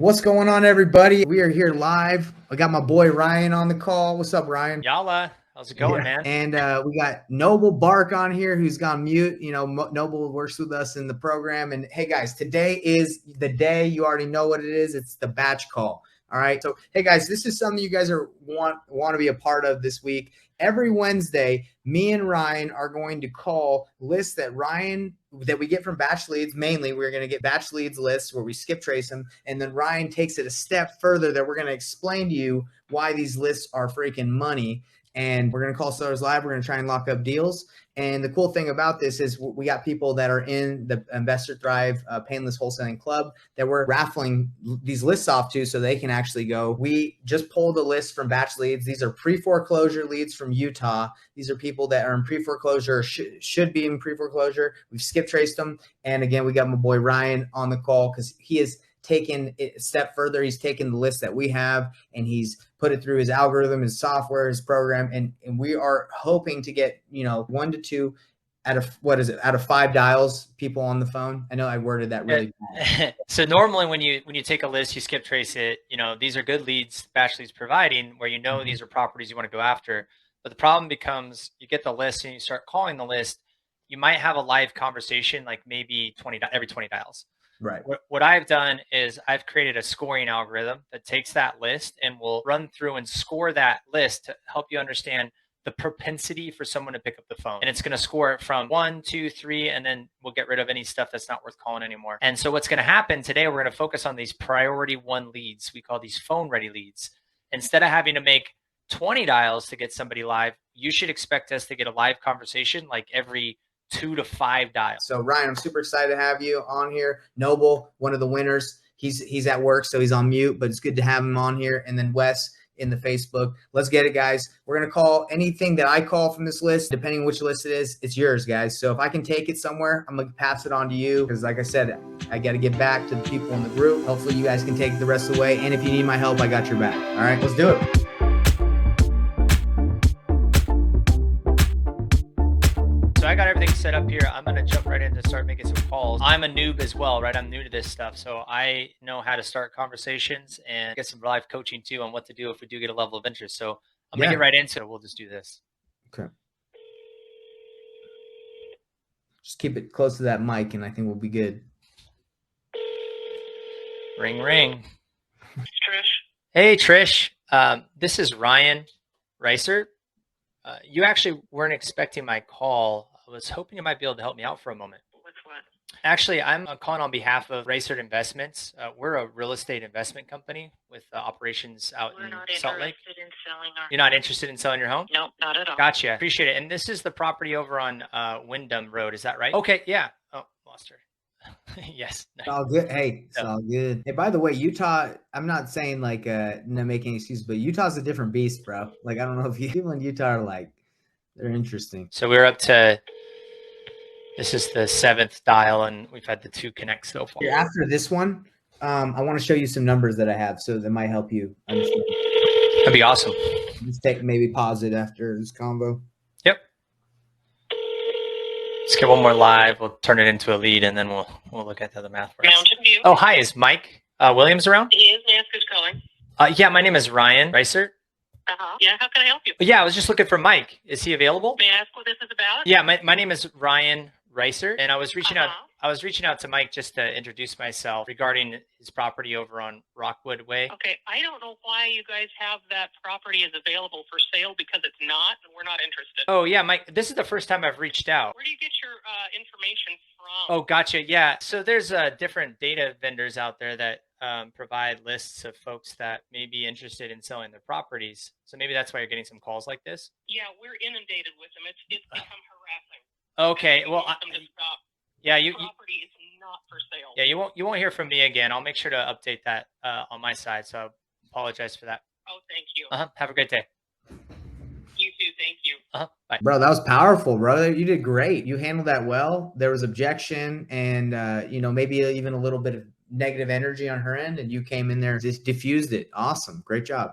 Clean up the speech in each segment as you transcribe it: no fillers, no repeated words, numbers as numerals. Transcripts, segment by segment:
What's going on, everybody? We are here live. I got my boy Ryan on the call. What's up, Ryan? Yalla, how's it going, man? And we got Noble Bark on here, who's gone mute. You know, Noble works with us in the program. And hey, guys, today is the day. You already know what it is. It's the batch call. All right. So, hey, guys, this is something you guys want to be a part of this week. Every Wednesday, me and Ryan are going to call lists that we get from batch leads. Mainly, we're going to get batch leads lists where we skip trace them. And then Ryan takes it a step further that we're going to explain to you why these lists are freaking money. And we're going to call sellers live. We're going to try and lock up deals. And the cool thing about this is we got people that are in the Investor Thrive Painless Wholesaling Club that we're raffling these lists off to so they can actually go. We just pulled a list from batch leads. These are pre-foreclosure leads from Utah. These are people that are in pre-foreclosure, should be in pre-foreclosure. We've skip traced them. And again, we got my boy Ryan on the call because he is taken it a step further. He's taken the list that we have and he's put it through his algorithm, his software, his program. And we are hoping to get, 1 to 2 out of 5 dials people on the phone. I know I worded that really bad. So normally when you take a list, you skip trace it, these are good leads, batch leads providing where these are properties you want to go after. But the problem becomes you get the list and you start calling the list, you might have a live conversation like maybe every 20 dials. Right. What I've done is I've created a scoring algorithm that takes that list and will run through and score that list to help you understand the propensity for someone to pick up the phone. And it's going to score it from 1, 2, 3, and then we'll get rid of any stuff that's not worth calling anymore. And so what's going to happen today, we're going to focus on these priority 1 leads. We call these phone ready leads. Instead of having to make 20 dials to get somebody live, you should expect us to get a live conversation like every 2 to 5 dials. So Ryan, I'm super excited to have you on here. Noble, one of the winners. He's at work, so he's on mute, but it's good to have him on here. And then Wes in the Facebook. Let's get it, guys. We're going to call anything that I call from this list, depending on which list it is, it's yours, guys. So if I can take it somewhere, I'm going to pass it on to you because like I said, I got to get back to the people in the group. Hopefully you guys can take it the rest of the way. And if you need my help, I got your back. All right, let's do it. So I got everything set up here. I'm going to jump right in to start making some calls. I'm a noob as well, right? I'm new to this stuff. So I know how to start conversations and get some live coaching too on what to do if we do get a level of interest. So I'm going to get right into it. We'll just do this. Okay. Just keep it close to that mic and I think we'll be good. Ring, ring. Trish. Hey, Trish. This is Ryan Reiser. You actually weren't expecting my call. I was hoping you might be able to help me out for a moment. What's what? Actually, I'm calling on behalf of Reiser Investments. We're a real estate investment company with operations out in Salt Lake. You're not interested in selling your home? No, not at all. Gotcha. Appreciate it. And this is the property over on Wyndham Road. Is that right? Okay. Yeah. Oh, lost her. Yes. It's all good. Hey, it's all good. Hey, by the way, Utah, I'm not saying like not making excuses, but Utah's a different beast, bro. Like, I don't know if people in Utah are like, they're interesting. So we're up to, this is the 7th dial and we've had the 2 connect so far. After this one, I want to show you some numbers that I have so that might help you understand. That'd be awesome. Just maybe pause it after this combo. Yep. Let's get one more live. We'll turn it into a lead and then we'll look at the math for us. Oh, hi. Is Mike Williams around? He is. May I ask who's calling? Yeah, my name is Ryan Reiser. Yeah, how can I help you? Yeah, I was just looking for Mike. Is he available? May I ask what this is about? Yeah, my name is Ryan Reiser, and I was reaching out. I was reaching out to Mike just to introduce myself regarding his property over on Rockwood Way. Okay, I don't know why you guys have that property is available for sale because it's not, and we're not interested. Oh yeah, Mike. This is the first time I've reached out. Where do you get your information from? Oh, gotcha. Yeah. So there's different data vendors out there that provide lists of folks that may be interested in selling their properties. So maybe that's why you're getting some calls like this. Yeah, we're inundated with them. It's become harassing. Okay. Well, yeah, property is not for sale. Yeah, you won't hear from me again. I'll make sure to update that on my side. So I apologize for that. Oh, thank you. Have a great day. You too. Thank you. Bye. Bro, that was powerful, bro. You did great. You handled that well. There was objection and, maybe even a little bit of negative energy on her end, and you came in there and just diffused it. Awesome. Great job.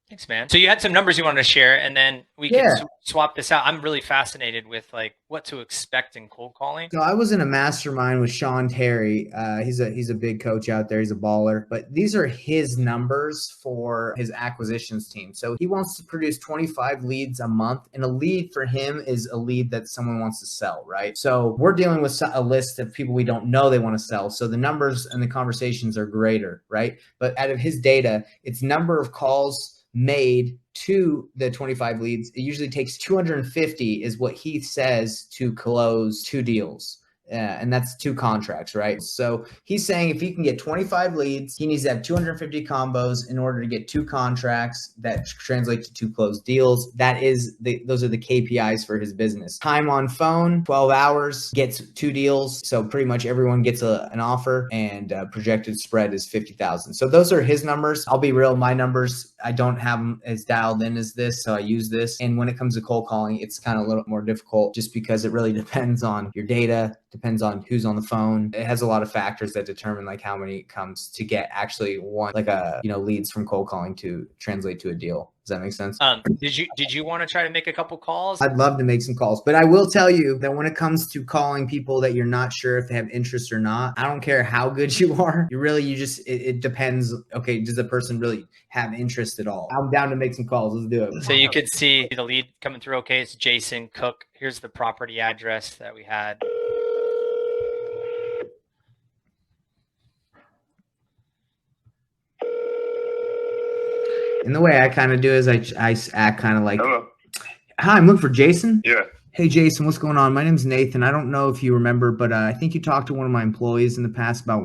Thanks, man. So you had some numbers you wanted to share, and then we can swap this out. I'm really fascinated with like what to expect in cold calling. So I was in a mastermind with Sean Terry. He's a big coach out there. He's a baller. But these are his numbers for his acquisitions team. So he wants to produce 25 leads a month, and a lead for him is a lead that someone wants to sell, right? So we're dealing with a list of people we don't know they want to sell. So the numbers and the conversations are greater, right? But out of his data, it's number of calls made to the 25 leads. It usually takes 250 is what he says to close 2 deals. And that's 2 contracts, right? So he's saying if he can get 25 leads, he needs to have 250 combos in order to get 2 contracts that translate to 2 closed deals. Those are the KPIs for his business. Time on phone, 12 hours, gets 2 deals. So pretty much everyone gets an offer, and projected spread is 50,000. So those are his numbers. I'll be real, my numbers, I don't have them as dialed in as this, so I use this. And when it comes to cold calling, it's kind of a little more difficult just because it really depends on your data, depends on who's on the phone. It has a lot of factors that determine like how many it comes to get actually one, like leads from cold calling to translate to a deal. Does that make sense? Did you want to try to make a couple calls? I'd love to make some calls, but I will tell you that when it comes to calling people that you're not sure if they have interest or not, I don't care how good you are. It depends. Okay, does the person really have interest at all? I'm down to make some calls. Let's do it. So you could see the lead coming through. Okay, it's Jason Cook. Here's the property address that we had. And the way I kind of do is I act kind of like, hello. Hi, I'm looking for Jason. Yeah. Hey, Jason, what's going on? My name's Nathan. I don't know if you remember, but I think you talked to one of my employees in the past about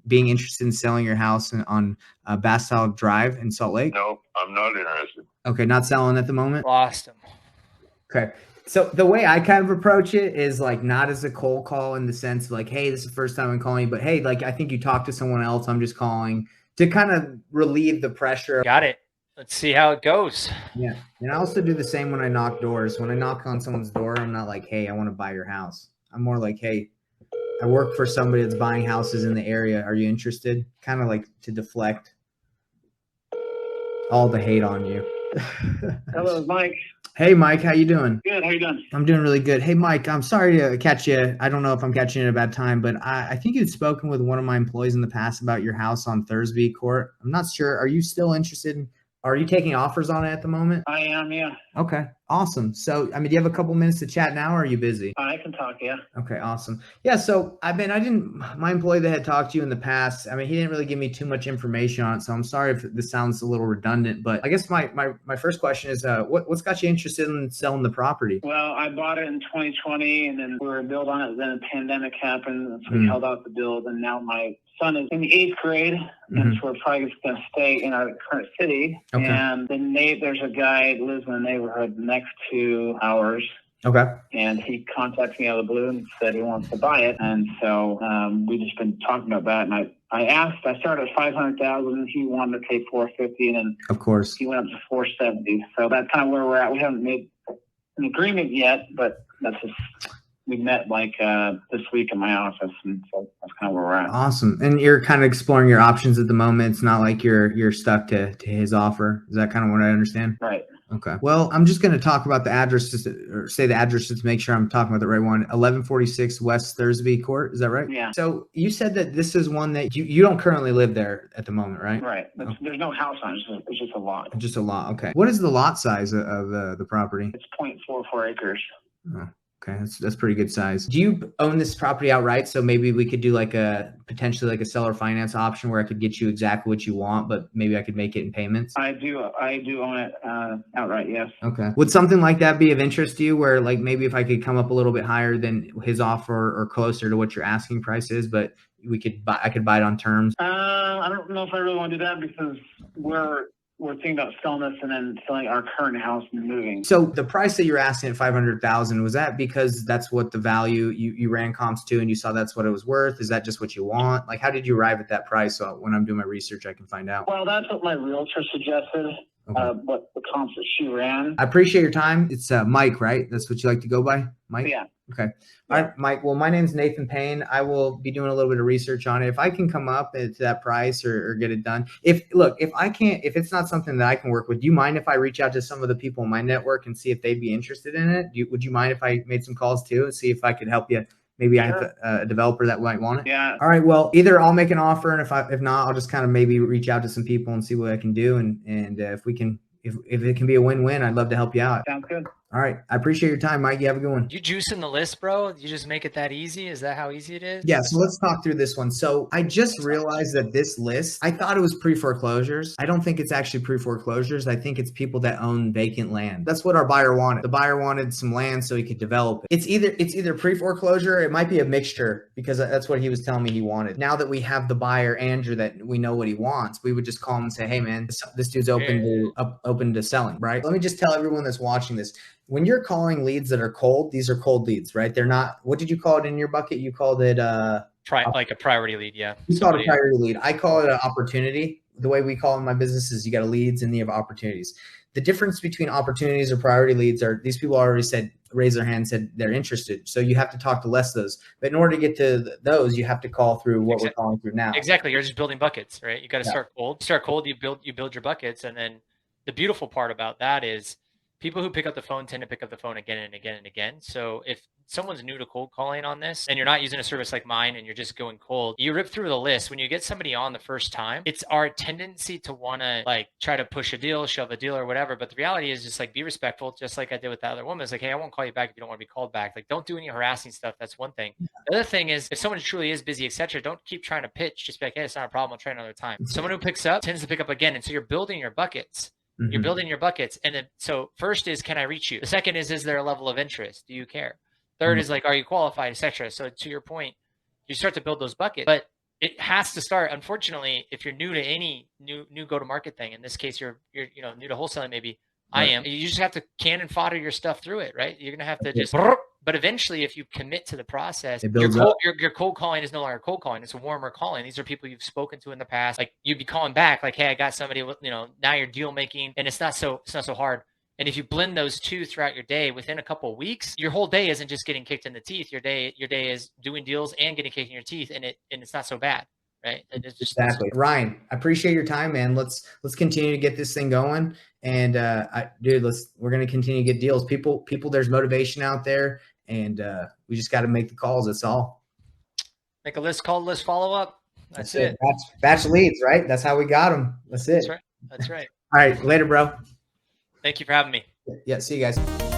being interested in selling your house on Bastille Drive in Salt Lake. No, I'm not interested. Okay, not selling at the moment? Lost him. Okay. So the way I kind of approach it is like not as a cold call in the sense of like, hey, this is the first time I'm calling you, but hey, like I think you talked to someone else. I'm just calling to kind of relieve the pressure. Got it. Let's see how it goes. Yeah. And I also do the same when I knock doors. When I knock on someone's door, I'm not like, hey, I want to buy your house. I'm more like, hey, I work for somebody that's buying houses in the area. Are you interested? Kind of like to deflect all the hate on you. Hello, Mike. Hey, Mike, how you doing? Good. How you doing? I'm doing really good. Hey, Mike, I'm sorry to catch you. I don't know if I'm catching you at a bad time, but I think you'd spoken with one of my employees in the past about your house on Thursby Court. I'm not sure. Are you still interested are you taking offers on it at the moment? I am, yeah. Okay, awesome. So, do you have a couple minutes to chat now, or are you busy? I can talk, yeah. Okay, awesome. Yeah, so, my employee that had talked to you in the past, he didn't really give me too much information on it, so I'm sorry if this sounds a little redundant, but I guess my first question is, what's got you interested in selling the property? Well, I bought it in 2020, and then we were build on it, then a pandemic happened, so we held out the build, and now my son is in the 8th grade, and so we're probably going to stay in our current city. Okay. And there's a guy that lives in the neighborhood next to ours. Okay. And he contacted me out of the blue and said he wants to buy it. And so we've just been talking about that. And I started at $500,000. He wanted to pay $450,000, and then of course he went up to $470,000. So that's kind of where we're at. We haven't made an agreement yet, but that's just. We met this week in my office, and so that's kind of where we're at. Awesome. And you're kind of exploring your options at the moment. It's not like you're stuck to his offer. Is that kind of what I understand? Right. Okay. Well, I'm just going to talk about the address, or say the address just to make sure I'm talking about the right one. 1146 West Thursby Court. Is that right? Yeah. So you said that this is one that you don't currently live there at the moment, right? Right. There's no house on it. It's just a lot. Just a lot. Okay. What is the lot size of the property? It's 0.44 acres. Oh. Okay, that's pretty good size. Do you own this property outright? So maybe we could do potentially a seller finance option where I could get you exactly what you want, but maybe I could make it in payments. I do own it outright. Yes. Okay. Would something like that be of interest to you? Where maybe if I could come up a little bit higher than his offer or closer to what your asking price is, but I could buy it on terms. I don't know if I really want to do that because we're thinking about selling this and then selling our current house and moving. So the price that you're asking at $500,000, was that because that's what the value you ran comps to and you saw that's what it was worth? Is that just what you want? How did you arrive at that price? So when I'm doing my research, I can find out. Well, that's what my realtor suggested. Okay. What the comps that she ran. I appreciate your time. It's Mike, right? That's what you like to go by, Mike? Yeah. Okay. All right, Mike. Well, my name's Nathan Payne. I will be doing a little bit of research on it. If I can come up to that price or get it done. If it's not something that I can work with, do you mind if I reach out to some of the people in my network and see if they'd be interested in it? Would you mind if I made some calls too and see if I could help you? Maybe I have a developer that might want it. Yeah. All right. Well, either I'll make an offer, and if not, I'll just kind of maybe reach out to some people and see what I can do. And if we can, if it can be a win-win, I'd love to help you out. Sounds good. All right. I appreciate your time, Mike. You have a good one. You juicing the list, bro? You just make it that easy? Is that how easy it is? Yeah. So let's talk through this one. So I just realized that this list, I thought it was pre-foreclosures. I don't think it's actually pre-foreclosures. I think it's people that own vacant land. That's what our buyer wanted. The buyer wanted some land so he could develop it. It's either pre-foreclosure. It might be a mixture because that's what he was telling me he wanted. Now that we have the buyer, Andrew, that we know what he wants, we would just call him and say, hey man, this dude's open to selling, right? Let me just tell everyone that's watching this. When you're calling leads that are cold, these are cold leads, right? They're not, what did you call it in your bucket? You called it like a priority lead. Yeah. You call it a priority lead. I call it an opportunity. The way we call it in my business is you got leads and you have opportunities. The difference between opportunities or priority leads are these people already raised their hand, said they're interested. So you have to talk to less of those. But in order to get to those, you have to call through what we're calling through now. Exactly. You're just building buckets, right? You got to start cold. Start cold. You build your buckets. And then the beautiful part about that is people who pick up the phone tend to pick up the phone again and again and again. So if someone's new to cold calling on this and you're not using a service like mine and you're just going cold, you rip through the list. When you get somebody on the first time, it's our tendency to want to like try to push a deal, shove a deal or whatever. But the reality is just like be respectful, just like I did with that other woman. It's like, hey, I won't call you back if you don't want to be called back. Like don't do any harassing stuff. That's one thing. The other thing is if someone truly is busy, etc., don't keep trying to pitch. Just be like, hey, it's not a problem. I'll try another time. Someone who picks up tends to pick up again. And so you're building your buckets. You're building your buckets. And then, so first is, can I reach you? The second is there a level of interest? Do you care? Third is like, are you qualified, etc. So to your point, you start to build those buckets, but it has to start. Unfortunately, if you're new to any new go-to-market thing, in this case, you're new to wholesaling, maybe I am, you just have to can and fodder your stuff through it, right? You're going to have to just, but eventually if you commit to the process, your cold calling is no longer cold calling. It's a warmer calling. These are people you've spoken to in the past. Like you'd be calling back like, hey, I got somebody, now you're deal making and it's not so hard. And if you blend those two throughout your day, within a couple of weeks, your whole day isn't just getting kicked in the teeth. Your day is doing deals and getting kicked in your teeth, and it's not so bad, right? And it's just exactly. Ryan, I appreciate your time, man. Let's continue to get this thing going. And we're gonna continue to get deals. People, there's motivation out there, and we just got to make the calls. That's all. Make a list, call list, follow up. That's it. Batch leads, right? That's how we got them. That's it. That's right. All right, later, bro. Thank you for having me. Yeah, see you guys.